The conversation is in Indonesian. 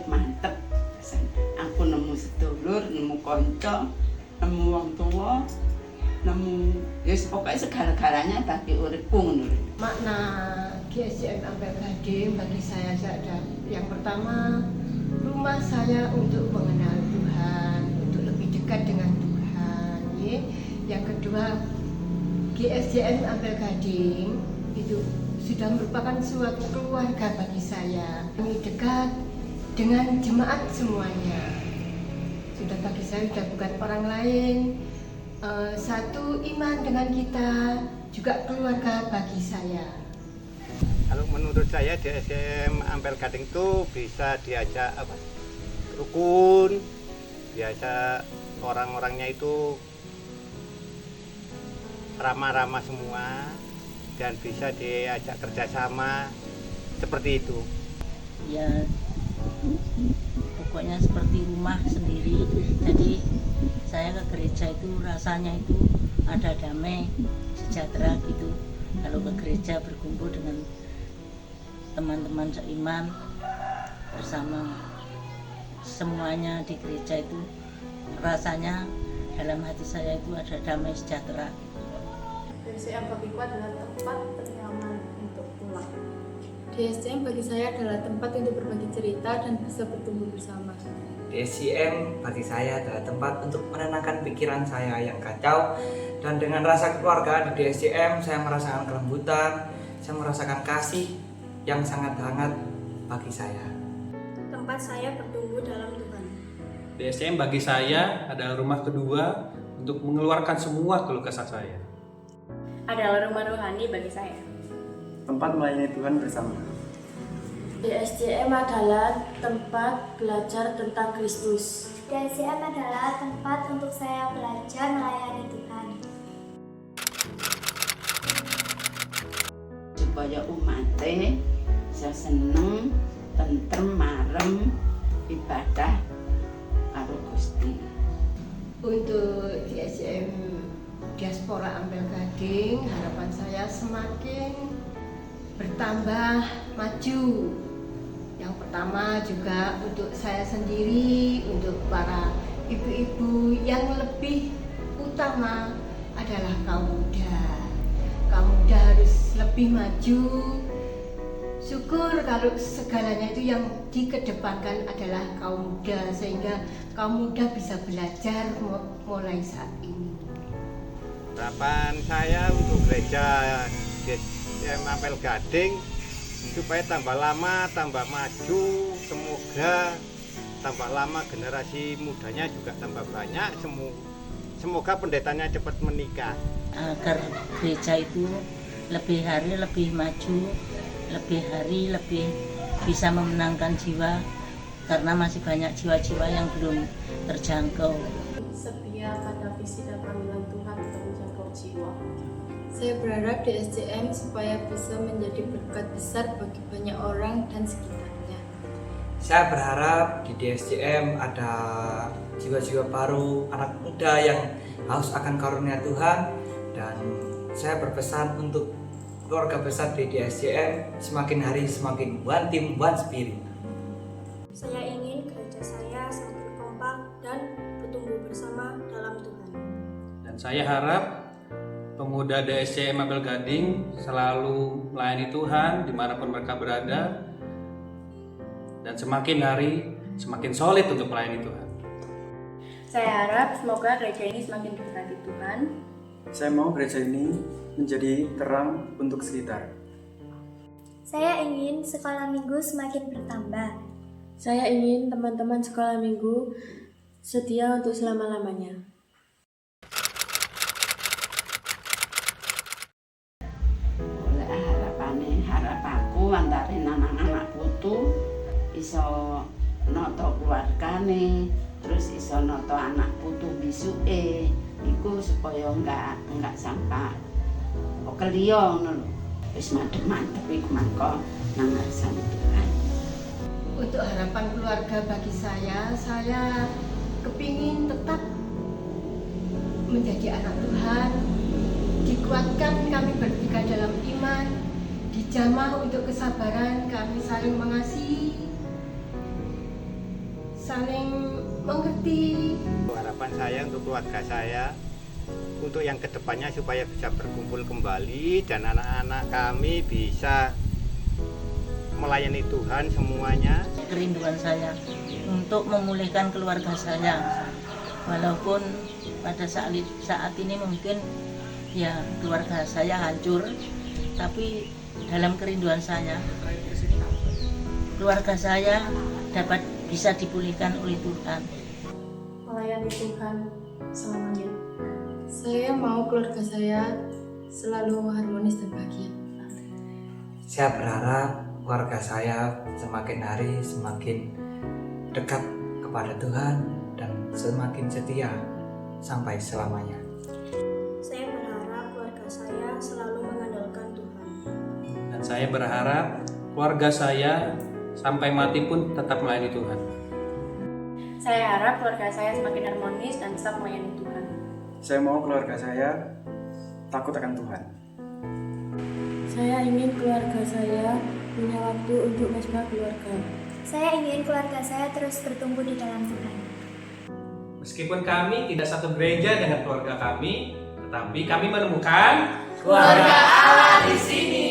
mantep. Aku nemu sedulur, nemu kanca, nemu wong tua, nemu ya pokoknya segala-galanya bagi uripku ngono. Makna GSJM Ampel Gading bagi saya ada yang pertama, rumah saya untuk mengenal Tuhan, untuk lebih dekat dengan Tuhan. Yang kedua, GSJM Ampel Gading itu sudah merupakan suatu keluarga bagi saya. Kami dekat dengan jemaat semuanya. Sudah bagi saya sudah bukan orang lain. Satu iman dengan kita, juga keluarga bagi saya. Kalau menurut saya GSJM Ampel Gading itu bisa diajak rukun, biasa orang-orangnya itu ramah-ramah semua dan bisa diajak kerjasama seperti itu. Ya pokoknya seperti rumah sendiri. Jadi saya ke gereja itu rasanya itu ada damai, sejahtera gitu. Kalau ke gereja berkumpul dengan teman-teman seiman bersama semuanya di gereja itu rasanya dalam hati saya itu ada damai sejahtera. GSJM bagiku adalah tempat ternyaman untuk pulang. GSJM bagi saya adalah tempat untuk berbagi cerita dan bisa bertumbuh bersama. GSJM bagi saya adalah tempat untuk menenangkan pikiran saya yang kacau, dan dengan rasa keluarga di GSJM saya merasakan kelembutan, saya merasakan kasih yang sangat hangat bagi saya. Tempat saya bertumbuh dalam Tuhan. GSJM bagi saya adalah rumah kedua untuk mengeluarkan semua keluh kesah saya. Adalah rumah rohani bagi saya. Tempat melayani Tuhan bersama. GSJM adalah tempat belajar tentang Kristus. GSJM adalah tempat untuk saya belajar melayani Tuhan. Supaya umatnya bisa seneng, tentrem, marem, ibadah karo Gusti. Untuk GSJM Diaspora Ampel Gading, harapan saya semakin bertambah maju. Yang pertama juga untuk saya sendiri, untuk para ibu-ibu, yang lebih utama adalah kaum muda. Kaum muda harus lebih maju. Syukur kalau segalanya itu yang dikedepankan adalah kaum muda, sehingga kaum muda bisa belajar mulai saat ini. Harapan saya untuk gereja GSJM Ampel Gading supaya tambah lama, tambah maju, semoga tambah lama generasi mudanya juga tambah banyak, semoga pendetanya cepat menikah. Agar gereja itu lebih hari lebih maju, lebih hari lebih bisa memenangkan jiwa, karena masih banyak jiwa-jiwa yang belum terjangkau. Setia pada visi dan panggilan Tuhan untuk menjangkau jiwa. Saya berharap di SJM supaya bisa menjadi berkat besar bagi banyak orang dan sekitarnya. Saya berharap di DSJM ada jiwa-jiwa baru, anak muda yang haus akan karunia Tuhan, dan saya berpesan untuk keluarga besar di DSJM semakin hari semakin one team, one spirit. Saya ingin gereja saya semakin kompak dan bertumbuh bersama dalam Tuhan. Dan saya harap pemuda DSJM Ampel Gading selalu melayani Tuhan dimanapun mereka berada, dan semakin hari semakin solid untuk melayani Tuhan. Saya harap semoga gereja ini semakin diberkati Tuhan. Saya mau gereja ini menjadi terang untuk sekitar. Saya ingin sekolah minggu semakin bertambah. Saya ingin teman-teman sekolah minggu setia untuk selama-lamanya. Harapanku antara anak-anak putu iso noto keluargane, terus iso noto anak putu bisuke, iku supaya enggak sampai keliyo ngono lho. Wis mantep iku mangko nang ngarsane Tuhan. Untuk harapan keluarga bagi saya kepingin tetap menjadi anak Tuhan, dikuatkan kami bertiga dalam iman, dijamah untuk kesabaran, kami saling mengasihi, saling mengerti. Harapan saya untuk keluarga saya, untuk yang kedepannya supaya bisa berkumpul kembali dan anak-anak kami bisa melayani Tuhan semuanya. Kerinduan saya untuk memulihkan keluarga saya, walaupun pada saat ini mungkin ya keluarga saya hancur, tapi dalam kerinduan saya keluarga saya dapat bisa dipulihkan oleh Tuhan. Melayani Tuhan selamanya. Saya mau keluarga saya selalu harmonis dan bahagia. Saya berharap keluarga saya semakin hari semakin dekat kepada Tuhan dan semakin setia sampai selamanya. Saya berharap keluarga saya selalu mengandalkan Tuhan. Dan saya berharap keluarga saya sampai mati pun tetap melayani Tuhan. Saya harap keluarga saya semakin harmonis dan tetap melayani Tuhan. Saya mau keluarga saya takut akan Tuhan. Saya ingin keluarga saya punya waktu untuk mesbah keluarga. Saya ingin keluarga saya terus bertumbuh di dalam Tuhan. Meskipun kami tidak satu gereja dengan keluarga kami, tetapi kami menemukan keluarga Allah di sini.